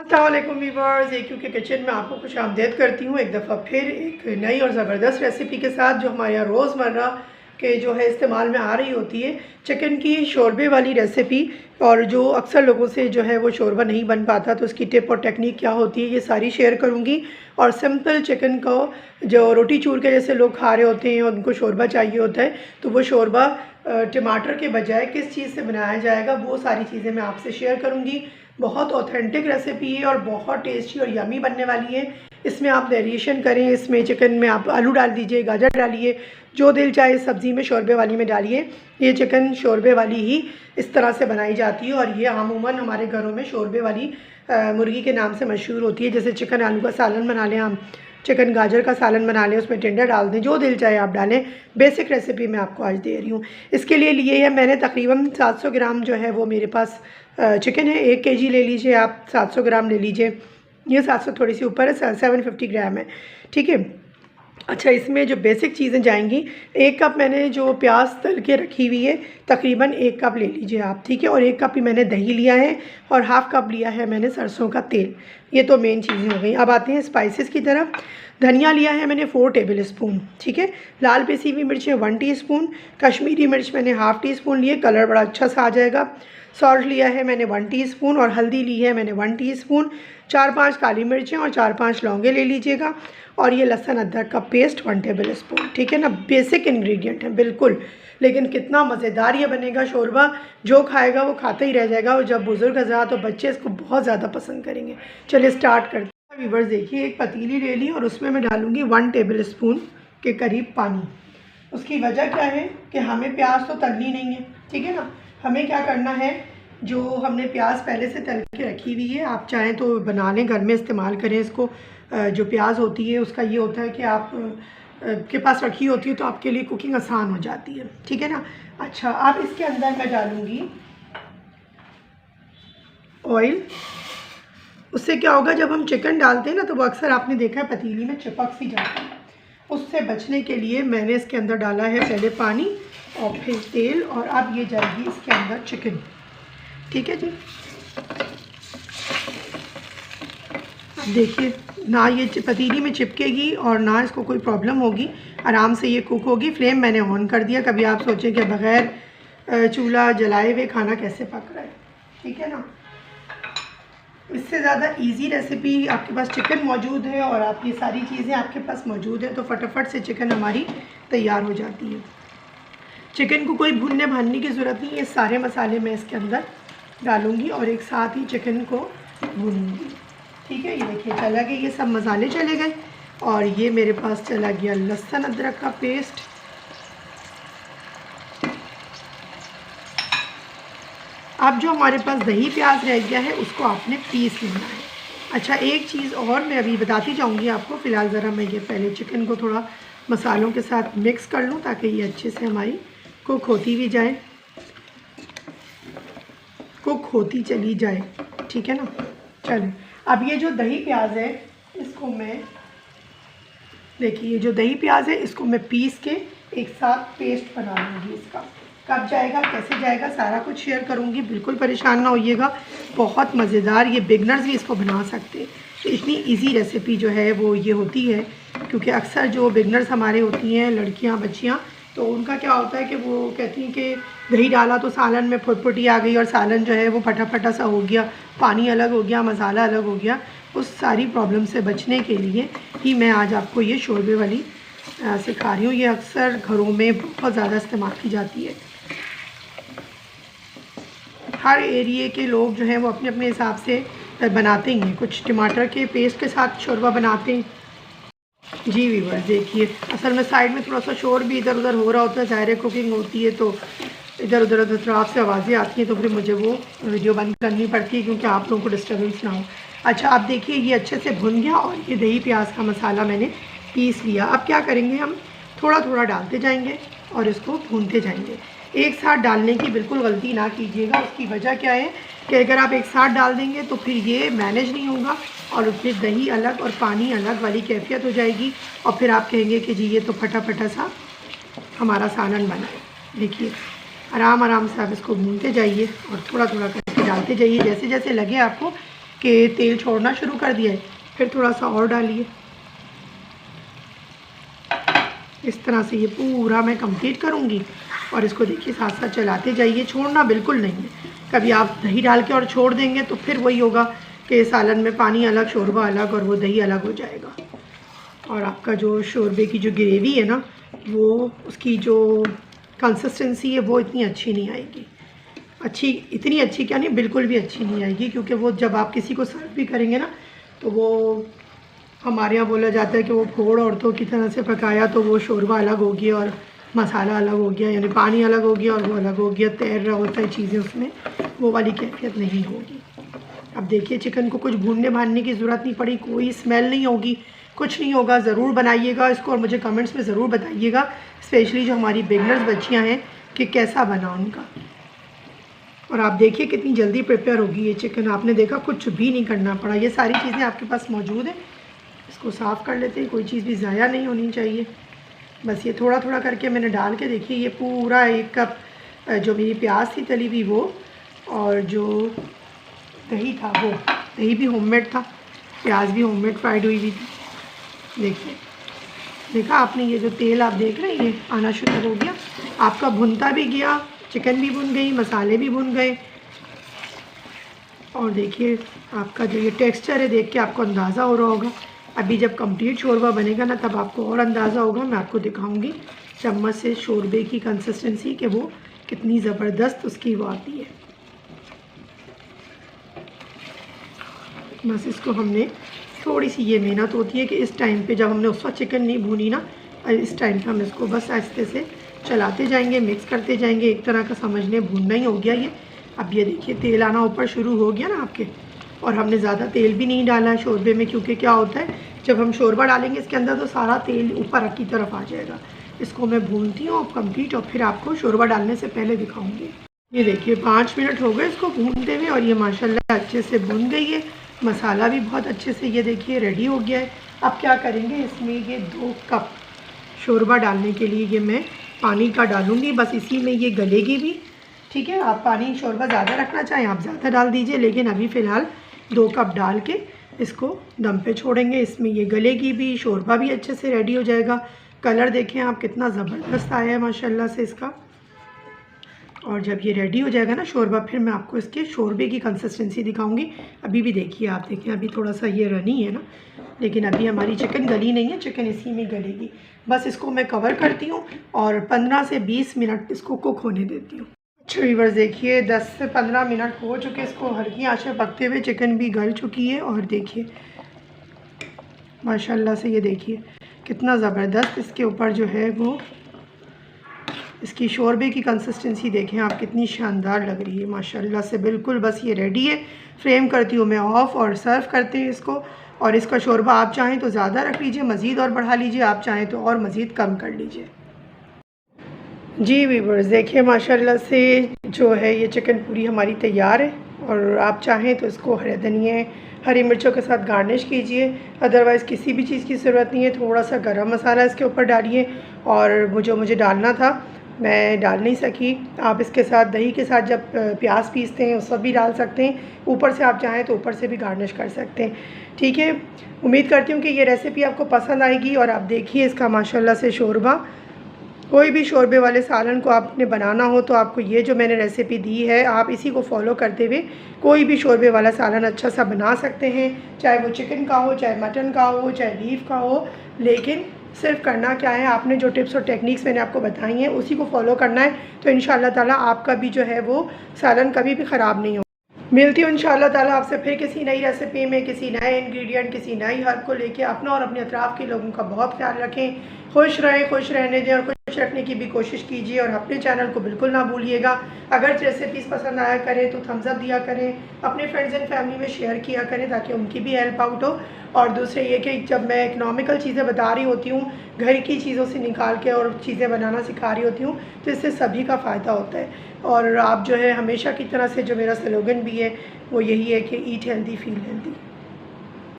अस्सलाम वालेकुम viewers, AQ के किचन में आपको खुश आमदीद करती हूँ। एक दफ़ा फिर एक नई और ज़बरदस्त रेसिपी के साथ जो हमारे यहाँ रोज़मर्रा के जो है इस्तेमाल में आ रही होती है, चिकन की शोरबे वाली रेसिपी। और जो अक्सर लोगों से जो है वो शोरबा नहीं बन पाता, तो उसकी टिप और टेक्निक क्या होती है ये सारी शेयर करूँगी। और सिंपल चिकन को जो रोटी चूर के जैसे लोग खा रहे होते हैं और उनको शोरबा चाहिए होता है, तो वो शोरबा टमाटर के बजाय किस चीज़ से बनाया जाएगा वो सारी चीज़ें मैं आपसे शेयर करूँगी। बहुत ऑथेंटिक रेसिपी है और बहुत टेस्टी और यमी बनने वाली है। इसमें आप वेरिएशन करें, इसमें चिकन में आप आलू डाल दीजिए, गाजर डालिए, जो दिल चाहे सब्ज़ी में शोरबे वाली में डालिए। ये चिकन शोरबे वाली ही इस तरह से बनाई जाती है और ये अमूमन हमारे घरों में शोरबे वाली मुर्गी के नाम से मशहूर होती है। जैसे चिकन आलू का सालन बना लें हम, चिकन गाजर का सालन बना लें, उसमें टिंडा डाल दें, जो दिल चाहे आप डालें। बेसिक रेसिपी मैं आपको आज दे रही हूँ। इसके लिए लिए है मैंने तकरीबन 700 ग्राम जो है वो मेरे पास चिकन है। 1 kg ले लीजिए आप, 700 ग्राम ले लीजिए। ये 700 थोड़ी सी ऊपर है, 750 ग्राम है, ठीक है। अच्छा, इसमें जो बेसिक चीज़ें जाएंगी, 1 कप मैंने जो प्याज तल के रखी हुई है, तकरीबन 1 कप ले लीजिए आप, ठीक है। और 1 कप ही मैंने दही लिया है और हाफ़ कप लिया है मैंने सरसों का तेल। ये तो मेन चीज़ें हो गई। अब आते हैं स्पाइसेस की तरफ। धनिया लिया है मैंने 4 टेबल स्पून, ठीक है। लाल पिसी हुई मिर्चें 1 टीस्पून, कश्मीरी मिर्च मैंने हाफ़ टीस्पून लिए, कलर बड़ा अच्छा सा आ जाएगा। सॉल्ट लिया है मैंने 1 टीस्पून और हल्दी ली है मैंने 1 टीस्पून। 4-5 काली मिर्चें और 4-5 लौंगे ले लीजिएगा। और ये लहसुन अदरक का पेस्ट 1 टेबल स्पून, ठीक है ना। बेसिक इंग्रेडिएंट है बिल्कुल, लेकिन कितना मज़ेदार ये बनेगा शोरबा। जो खाएगा वो खाता ही रह जाएगा और जब बुज़ुर्ग हज़रात तो बच्चे इसको बहुत ज़्यादा पसंद करेंगे। चलिए स्टार्ट करते हैं। व्यूअर्स देखिए, एक पतीली ले ली और उसमें मैं डालूँगी 1 टेबल स्पून के करीब पानी। उसकी वजह क्या है कि हमें प्याज तो तलनी नहीं है, ठीक है ना। हमें क्या करना है, जो हमने प्याज पहले से तल के रखी हुई है, आप चाहें तो बना लें, घर में इस्तेमाल करें इसको। जो प्याज होती है उसका ये होता है कि आप के पास रखी होती है तो आपके लिए कुकिंग आसान हो जाती है, ठीक है ना। अच्छा, अब इसके अंदर मैं डालूँगी ऑयल। उससे क्या होगा, जब हम चिकन डालते हैं ना तो वो अक्सर आपने देखा है पतीली में चिपक सी जाती है। उससे बचने के लिए मैंने इसके अंदर डाला है पहले पानी और फिर तेल, और अब ये जाएगी इसके अंदर चिकन, ठीक है जी। अब देखिए, ना ये पतीली में चिपकेगी और ना इसको कोई प्रॉब्लम होगी, आराम से ये कुक होगी। फ्लेम मैंने ऑन कर दिया। कभी आप सोचें कि बग़ैर चूल्हा जलाए हुए खाना कैसे पक रहा है, ठीक है ना। इससे ज़्यादा इजी रेसिपी, आपके पास चिकन मौजूद है और आप ये सारी चीज़ें आपके पास मौजूद है तो फटाफट से चिकन हमारी तैयार हो जाती है। चिकन को कोई भूनने भानने की ज़रूरत नहीं, ये सारे मसाले मैं इसके अंदर डालूँगी और एक साथ ही चिकन को भूनूँगी, ठीक है। ये देखिए चला गया, ये सब मसाले चले गए और ये मेरे पास चला गया लहसुन अदरक का पेस्ट। अब जो हमारे पास दही प्याज रह गया है उसको आपने पीस लेना है। अच्छा, एक चीज़ और मैं अभी बताती जाऊंगी आपको। फ़िलहाल ज़रा मैं ये पहले चिकन को थोड़ा मसालों के साथ मिक्स कर लूँ ताकि ये अच्छे से हमारी कुक होती भी जाए, कुक होती चली जाए, ठीक है ना। चलिए, अब ये जो दही प्याज है इसको मैं, देखिए ये जो दही प्याज है इसको मैं पीस के एक साथ पेस्ट बना लूँगी। इसका कब जाएगा, कैसे जाएगा, सारा कुछ शेयर करूँगी, बिल्कुल परेशान ना होइएगा। बहुत मज़ेदार, ये बिगनर्स भी इसको बना सकते हैं। तो इतनी इजी रेसिपी जो है वो ये होती है, क्योंकि अक्सर जो बिगनर्स हमारे होती हैं, लड़कियां बच्चियां, तो उनका क्या होता है कि वो कहती हैं कि दही डाला तो सालन में फुटफुटी आ गई और सालन जो है वो फटा फटा सा हो गया, पानी अलग हो गया, मसाला अलग हो गया। उस सारी प्रॉब्लम से बचने के लिए ही मैं आज आपको ये शोरबे वाली सिखा रही हूँ। ये अक्सर घरों में बहुत ज़्यादा इस्तेमाल की जाती है। हर एरिए के लोग जो हैं वो अपने अपने हिसाब से बनाते ही हैं। कुछ टमाटर के पेस्ट के साथ शोरबा बनाते हैं जी। व्यूअर्स देखिए, असल में साइड में थोड़ा सा शोर भी इधर उधर हो रहा होता है, ज़ाहिर कुकिंग होती है तो इधर उधर अतराफ से आवाज़ें आती हैं, तो फिर मुझे वो वीडियो बंद करनी पड़ती है क्योंकि आप लोगों को डिस्टर्बेंस ना हो। अच्छा, आप देखिए ये अच्छे से भुन गया और ये दही प्याज का मसाला मैंने पीस लिया। अब क्या करेंगे, हम थोड़ा थोड़ा डालते जाएंगे और इसको भूनते जाएंगे। एक साथ डालने की बिल्कुल गलती ना कीजिएगा। उसकी वजह क्या है कि अगर आप एक साथ डाल देंगे तो फिर ये मैनेज नहीं होगा और फिर दही अलग और पानी अलग वाली कैफियत हो जाएगी और फिर आप कहेंगे कि जी ये तो फटा फटा सा हमारा सालन बना है। देखिए, आराम आराम से आप इसको भूनते जाइए और थोड़ा थोड़ा करके डालते जाइए। जैसे जैसे लगे आपको कि तेल छोड़ना शुरू कर दिया है, फिर थोड़ा सा और डालिए। इस तरह से ये पूरा मैं कंप्लीट करूँगी और इसको देखिए साथ साथ चलाते जाइए, छोड़ना बिल्कुल नहीं है। कभी आप दही डाल के और छोड़ देंगे तो फिर वही होगा कि सालन में पानी अलग, शोरबा अलग और वो दही अलग हो जाएगा। और आपका जो शोरबे की जो ग्रेवी है ना, वो उसकी जो कंसिस्टेंसी है वो इतनी अच्छी नहीं आएगी। इतनी अच्छी क्या नहीं, बिल्कुल भी अच्छी नहीं आएगी, क्योंकि वो जब आप किसी को सर्व भी करेंगे ना, तो वो हमारे यहाँ बोला जाता है कि वो फोड़ औरतों की तरह से पकाया तो वो शोरबा अलग हो गया और मसाला अलग हो गया, यानी पानी अलग हो गया और वो अलग हो गया, तैर रहा होता है चीज़ें उसमें, वो वाली कैफियत नहीं होगी। अब देखिए चिकन को कुछ भूनने भानने की ज़रूरत नहीं पड़ी, कोई स्मेल नहीं होगी, कुछ नहीं होगा। ज़रूर बनाइएगा इसको और मुझे कमेंट्स में ज़रूर बताइएगा, स्पेशली जो हमारी बिगनर्स बच्चियाँ हैं, कि कैसा बना उनका। और आप देखिए कितनी जल्दी प्रिपेयर होगी ये चिकन, आपने देखा कुछ भी नहीं करना पड़ा, ये सारी चीज़ें आपके पास मौजूद है। इसको साफ़ कर लेते हैं, कोई चीज़ भी ज़ाया नहीं होनी चाहिए। बस ये थोड़ा थोड़ा करके मैंने डाल के देखिए, ये पूरा 1 कप जो मेरी प्याज थी तली हुई वो, और जो दही था वो दही भी होममेड था, प्याज भी होममेड फ्राइड हुई थी। देखिए, देखा आपने, ये जो तेल आप देख रहे हैं ये आना शुरू हो गया, आपका भुनता भी गया, चिकन भी भुन गई, मसाले भी भुन गए। और देखिए आपका जो ये टेक्सचर है, देख के आपको अंदाज़ा हो रहा होगा। अभी जब कंप्लीट शोरबा बनेगा ना, तब आपको और अंदाज़ा होगा। मैं आपको दिखाऊंगी चम्मच से शोरबे की कंसिस्टेंसी, कि वो कितनी ज़बरदस्त उसकी वो आती है। बस इसको हमने थोड़ी सी ये मेहनत होती है कि इस टाइम पे जब हमने उस वक्त चिकन नहीं भूनी ना, इस टाइम पे हम इसको बस आहिस्ते से चलाते जाएंगे, मिक्स करते जाएंगे, एक तरह का समझ लें भूनना ही हो गया ये। अब ये देखिए तेल आना ऊपर शुरू हो गया ना आपके, और हमने ज़्यादा तेल भी नहीं डाला है शोरबे में, क्योंकि क्या होता है जब हम शोरबा डालेंगे इसके अंदर तो सारा तेल ऊपर की तरफ आ जाएगा। इसको मैं भूनती हूँ अब कंप्लीट, और फिर आपको शोरबा डालने से पहले दिखाऊंगी। ये देखिए 5 मिनट हो गए इसको भूनते हुए, और ये माशाल्लाह अच्छे से भून गई है, मसाला भी बहुत अच्छे से ये देखिए रेडी हो गया है। अब क्या करेंगे, इसमें ये 2 कप शोरबा डालने के लिए ये मैं पानी का डालूँगी, बस इसी में ये गलेगी भी। ठीक है, आप पानी शोरबा ज़्यादा रखना चाहें आप ज़्यादा डाल दीजिए, लेकिन अभी फ़िलहाल 2 कप डाल के इसको दम पे छोड़ेंगे। इसमें ये गलेगी भी, शोरबा भी अच्छे से रेडी हो जाएगा। कलर देखें आप कितना ज़बरदस्त आया है माशाल्लाह से इसका। और जब ये रेडी हो जाएगा ना शोरबा, फिर मैं आपको इसके शोरबे की कंसिस्टेंसी दिखाऊंगी। अभी भी देखिए, आप देखें अभी थोड़ा सा ये रनी है ना, लेकिन अभी हमारी चिकन गली नहीं है, चिकन इसी में गलेगी। बस इसको मैं कवर करती हूँ और 15 से 20 मिनट इसको कुक होने देती हूँ। अच्छा व्यूअर्स देखिए 10 से 15 मिनट हो चुके इसको हल्की आंच पे पकते हुए, चिकन भी गल चुकी है। और देखिए माशाल्लाह से ये देखिए कितना ज़बरदस्त इसके ऊपर जो है वो इसकी शोरबे की कंसिस्टेंसी देखें आप, कितनी शानदार लग रही है माशाल्लाह से। बिल्कुल बस ये रेडी है, फ्लेम करती हूँ मैं ऑफ़ और सर्व करते हैं इसको। और इसका शोरबा आप चाहें तो ज़्यादा रख लीजिए, मज़ीद और बढ़ा लीजिए, आप चाहें तो और मज़ीद कम कर लीजिए। जी व्यूअर्स देखिए माशाल्लाह से जो है ये चिकन पूरी हमारी तैयार है। और आप चाहें तो इसको हरे धनिए हरी मिर्चों के साथ गार्निश कीजिए, अदरवाइज़ किसी भी चीज़ की ज़रूरत नहीं है। थोड़ा सा गरम मसाला इसके ऊपर डालिए, और जो मुझे डालना था मैं डाल नहीं सकी। आप इसके साथ दही के साथ जब प्याज पीसते हैं उस वक्त भी डाल सकते हैं, ऊपर से आप चाहें तो ऊपर से भी गार्निश कर सकते हैं। ठीक है, उम्मीद करती हूँ कि ये रेसिपी आपको पसंद आएगी। और आप देखिए इसका माशाल्लाह से शोरबा, कोई भी शोरबे वाले सालन को आपने बनाना हो तो आपको ये जो मैंने रेसिपी दी है आप इसी को फॉलो करते हुए कोई भी शोरबे वाला सालन अच्छा सा बना सकते हैं, चाहे वो चिकन का हो, चाहे मटन का हो, चाहे बीफ का हो। लेकिन सिर्फ करना क्या है, आपने जो टिप्स और टेक्निक्स मैंने आपको बताई हैं उसी को फॉलो करना है, तो इंशाल्लाह ताला आपका भी जो है वो सालन कभी भी ख़राब नहीं हो। मिलती हूँ इंशाल्लाह ताला आपसे फिर किसी नई रेसिपी में, किसी नए इंग्रेडिएंट, किसी नई हर्ब को लेके। अपना और अपने अतराफ़ के लोगों का बहुत ख्याल रखें, खुश रहें, खुश रहने दें और खुश रखने की भी कोशिश कीजिए। और अपने चैनल को बिल्कुल ना भूलिएगा, अगर रेसिपीज़ पसंद आया करें तो थम्स अप दिया करें, अपने फ्रेंड्स एंड फैमिली में शेयर किया करें ताकि उनकी भी हेल्प आउट हो। और दूसरे ये कि जब मैं इकनॉमिकल चीज़ें बता रही होती हूँ, घर की चीज़ों से निकाल के और चीज़ें बनाना सिखा रही होती हूँ, तो इससे सभी का फ़ायदा होता है। और आप जो है हमेशा की तरह से जो मेरा स्लोगन भी है वो यही है कि ईट हेल्दी फील हेल्दी।